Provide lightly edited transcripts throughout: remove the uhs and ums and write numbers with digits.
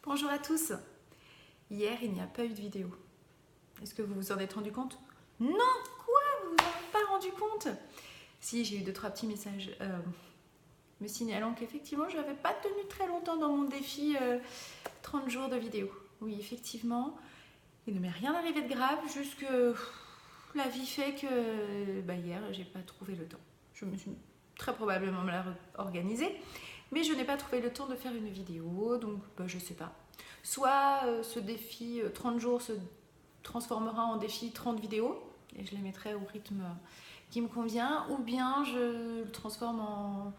Bonjour à tous. Hier, il n'y a pas eu de vidéo. Est-ce que vous vous en êtes rendu compte? Non, quoi? Vous vous en êtes pas rendu compte? Si, j'ai eu 2-3 petits messages me signalant qu'effectivement, je n'avais pas tenu très longtemps dans mon défi 30 jours de vidéo. Oui, effectivement, il ne m'est rien arrivé de grave, juste que la vie fait que hier, j'ai pas trouvé le temps. Je me suis très probablement mal organisée, mais je n'ai pas trouvé le temps de faire une vidéo, donc je sais pas. Soit ce défi 30 jours se transformera en défi 30 vidéos, et je les mettrai au rythme qui me convient, ou bien je le transforme en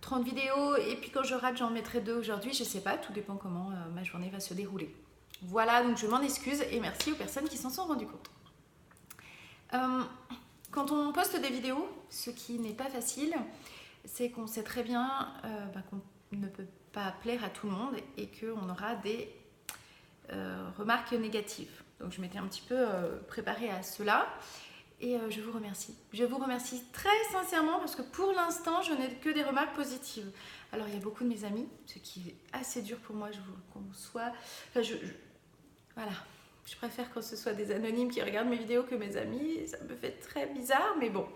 30 vidéos, et puis quand je rate, j'en mettrai 2 aujourd'hui, je sais pas, tout dépend comment ma journée va se dérouler. Voilà, donc je m'en excuse, et merci aux personnes qui s'en sont rendues compte. Quand on poste des vidéos, ce qui n'est pas facile, c'est qu'on sait très bien qu'on ne peut pas plaire à tout le monde et qu'on aura des remarques négatives. Donc je m'étais un petit peu préparée à cela et je vous remercie. Je vous remercie très sincèrement parce que pour l'instant, je n'ai que des remarques positives. Alors il y a beaucoup de mes amis, ce qui est assez dur pour moi, je vous le conçois. Voilà. Je préfère quand ce soit des anonymes qui regardent mes vidéos que mes amis. Ça me fait très bizarre, mais bon.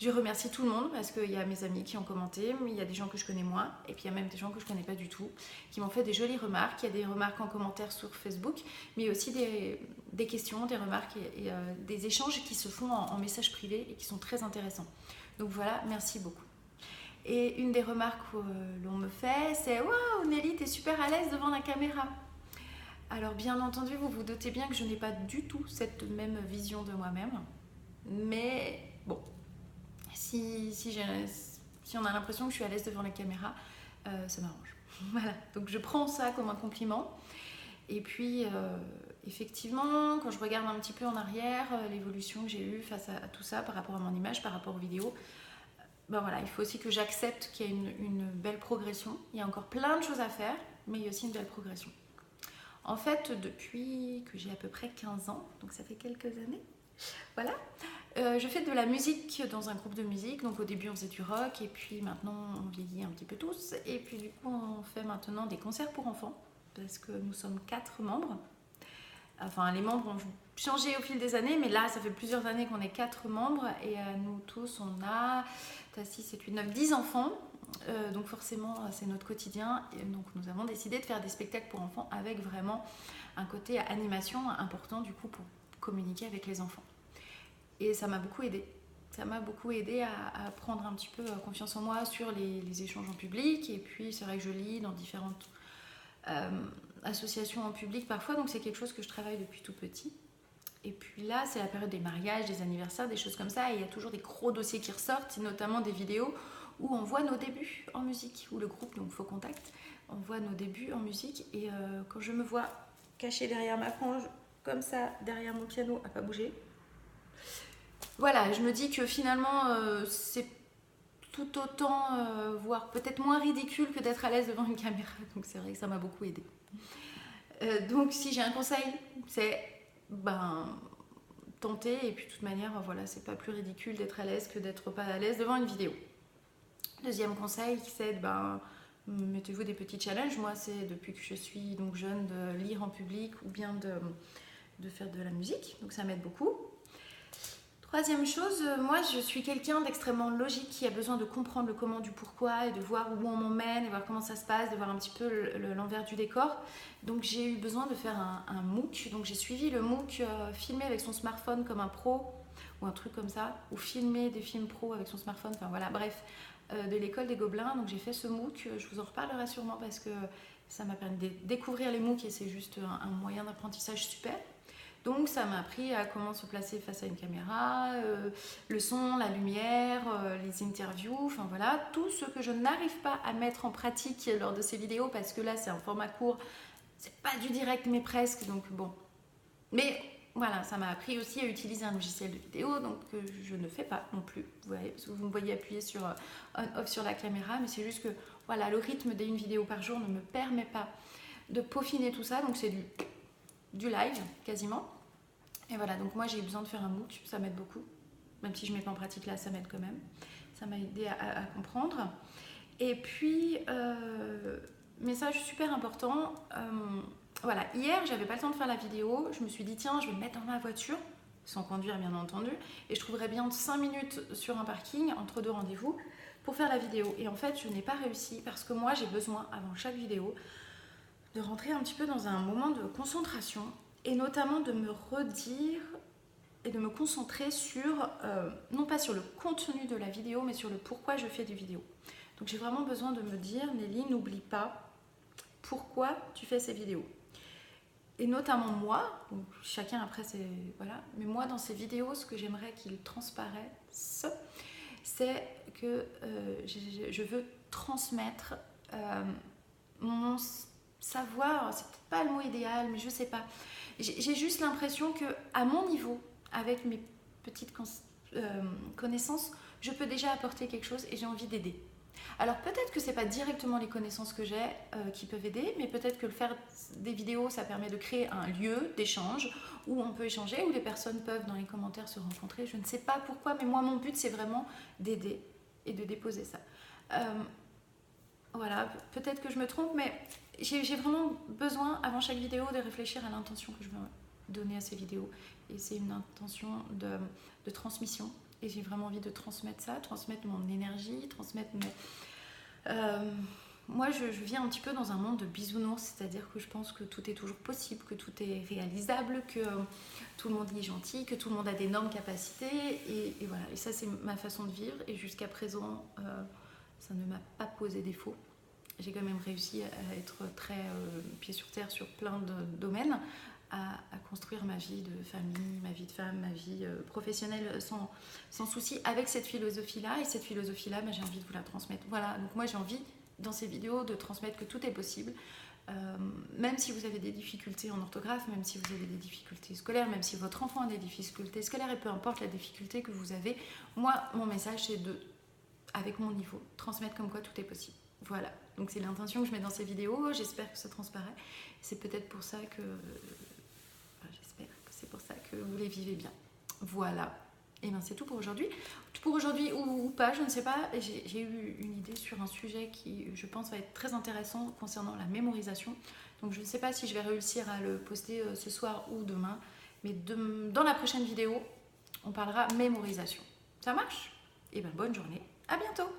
Je remercie tout le monde parce qu'il y a mes amis qui ont commenté, mais il y a des gens que je connais moins, et puis il y a même des gens que je connais pas du tout, qui m'ont fait des jolies remarques. Il y a des remarques en commentaire sur Facebook, mais aussi des questions, des remarques et des échanges qui se font en message privé et qui sont très intéressants. Donc voilà, merci beaucoup. Et une des remarques que l'on me fait, c'est « Waouh, Nelly, t'es super à l'aise devant la caméra !» Alors bien entendu, vous vous doutez bien que je n'ai pas du tout cette même vision de moi-même. Mais bon, si on a l'impression que je suis à l'aise devant la caméra, ça m'arrange. Voilà, donc je prends ça comme un compliment. Et puis, effectivement, quand je regarde un petit peu en arrière, l'évolution que j'ai eue face à tout ça par rapport à mon image, par rapport aux vidéos, voilà, il faut aussi que j'accepte qu'il y a une belle progression. Il y a encore plein de choses à faire, mais il y a aussi une belle progression. En fait, depuis que j'ai à peu près 15 ans, donc ça fait quelques années, voilà, je fais de la musique dans un groupe de musique. Donc au début on faisait du rock et puis maintenant on vieillit un petit peu tous. Et puis du coup on fait maintenant des concerts pour enfants parce que nous sommes 4 membres. Enfin les membres ont changé au fil des années, mais là ça fait plusieurs années qu'on est 4 membres et nous tous on a 6, 7, 8, 9, 10 enfants. Donc forcément c'est notre quotidien et donc nous avons décidé de faire des spectacles pour enfants avec vraiment un côté animation important du coup pour communiquer avec les enfants et ça m'a beaucoup aidé. Ça m'a beaucoup aidé à prendre un petit peu confiance en moi sur les échanges en public et puis c'est vrai que je lis dans différentes associations en public parfois, donc c'est quelque chose que je travaille depuis tout petit. Et puis là, c'est la période des mariages, des anniversaires, des choses comme ça, et il y a toujours des gros dossiers qui ressortent, notamment des vidéos où on voit nos débuts en musique, où le groupe, donc Faux Contact, on voit nos débuts en musique, et quand je me vois cachée derrière ma frange, comme ça, derrière mon piano, à pas bouger, voilà, je me dis que finalement, c'est tout autant, voire peut-être moins ridicule que d'être à l'aise devant une caméra, donc c'est vrai que ça m'a beaucoup aidée. Donc si j'ai un conseil, c'est tenter et puis de toute manière voilà, c'est pas plus ridicule d'être à l'aise que d'être pas à l'aise devant une vidéo. Deuxième conseil, c'est mettez-vous des petits challenges. Moi c'est depuis que je suis donc jeune de lire en public ou bien de faire de la musique, donc ça m'aide beaucoup. Troisième chose, moi je suis quelqu'un d'extrêmement logique qui a besoin de comprendre le comment du pourquoi et de voir où on m'emmène et voir comment ça se passe, de voir un petit peu l'envers du décor. Donc j'ai eu besoin de faire un MOOC, donc j'ai suivi le MOOC filmer avec son smartphone comme un pro ou un truc comme ça, ou filmer des films pro avec son smartphone, enfin voilà, bref, de l'école des Gobelins. Donc j'ai fait ce MOOC, je vous en reparlerai sûrement parce que ça m'a permis de découvrir les MOOC et c'est juste un moyen d'apprentissage super. Donc ça m'a appris à comment se placer face à une caméra, le son, la lumière, les interviews, enfin voilà, tout ce que je n'arrive pas à mettre en pratique lors de ces vidéos parce que là c'est un format court, c'est pas du direct mais presque, donc bon. Mais voilà, ça m'a appris aussi à utiliser un logiciel de vidéo, donc je ne fais pas non plus, vous voyez, parce que vous me voyez appuyer sur on-off sur la caméra, mais c'est juste que voilà, le rythme d'une vidéo par jour ne me permet pas de peaufiner tout ça, donc c'est du live quasiment. Et voilà, donc moi j'ai besoin de faire un MOOC, ça m'aide beaucoup. Même si je ne mets pas en pratique là, ça m'aide quand même. Ça m'a aidé à comprendre. Et puis, message super important. Voilà, hier, j'avais pas le temps de faire la vidéo. Je me suis dit, tiens, je vais me mettre dans ma voiture, sans conduire bien entendu, et je trouverais bien 5 minutes sur un parking entre 2 rendez-vous pour faire la vidéo. Et en fait, je n'ai pas réussi parce que moi, j'ai besoin, avant chaque vidéo, de rentrer un petit peu dans un moment de concentration et notamment de me redire et de me concentrer sur, non pas sur le contenu de la vidéo, mais sur le pourquoi je fais des vidéos. Donc j'ai vraiment besoin de me dire, Nelly, n'oublie pas pourquoi tu fais ces vidéos. Et notamment moi, donc chacun après c'est... Voilà, mais moi dans ces vidéos, ce que j'aimerais qu'il transparaisse, c'est que je veux transmettre mon savoir, c'est peut-être pas le mot idéal, mais je sais pas. J'ai juste l'impression que à mon niveau, avec mes petites connaissances, je peux déjà apporter quelque chose et j'ai envie d'aider. Alors peut-être que c'est pas directement les connaissances que j'ai qui peuvent aider, mais peut-être que le faire des vidéos, ça permet de créer un lieu d'échange où on peut échanger, où les personnes peuvent dans les commentaires se rencontrer. Je ne sais pas pourquoi, mais moi mon but c'est vraiment d'aider et de déposer ça. Voilà, peut-être que je me trompe, mais j'ai vraiment besoin avant chaque vidéo de réfléchir à l'intention que je veux donner à ces vidéos. Et c'est une intention de transmission. Et j'ai vraiment envie de transmettre ça, transmettre mon énergie, transmettre mes... moi, je vis un petit peu dans un monde de bisounours, c'est-à-dire que je pense que tout est toujours possible, que tout est réalisable, que tout le monde est gentil, que tout le monde a d'énormes capacités. Et voilà, et ça, c'est ma façon de vivre. Et jusqu'à présent, ça ne m'a pas posé défaut. J'ai quand même réussi à être très pied sur terre sur plein de domaines, à construire ma vie de famille, ma vie de femme, ma vie professionnelle sans souci avec cette philosophie-là. Et cette philosophie-là, j'ai envie de vous la transmettre. Voilà, donc moi j'ai envie dans ces vidéos de transmettre que tout est possible. Même si vous avez des difficultés en orthographe, même si vous avez des difficultés scolaires, même si votre enfant a des difficultés scolaires, et peu importe la difficulté que vous avez, moi, mon message c'est de, avec mon niveau, transmettre comme quoi tout est possible. Voilà, donc c'est l'intention que je mets dans ces vidéos, j'espère que ça transparaît. C'est peut-être pour ça que... j'espère que c'est pour ça que vous les vivez bien. Voilà, et bien c'est tout pour aujourd'hui. Pour aujourd'hui ou pas, je ne sais pas, j'ai eu une idée sur un sujet qui, je pense, va être très intéressant concernant la mémorisation. Donc je ne sais pas si je vais réussir à le poster ce soir ou demain, mais dans la prochaine vidéo, on parlera mémorisation. Ça marche? Et bien bonne journée, à bientôt!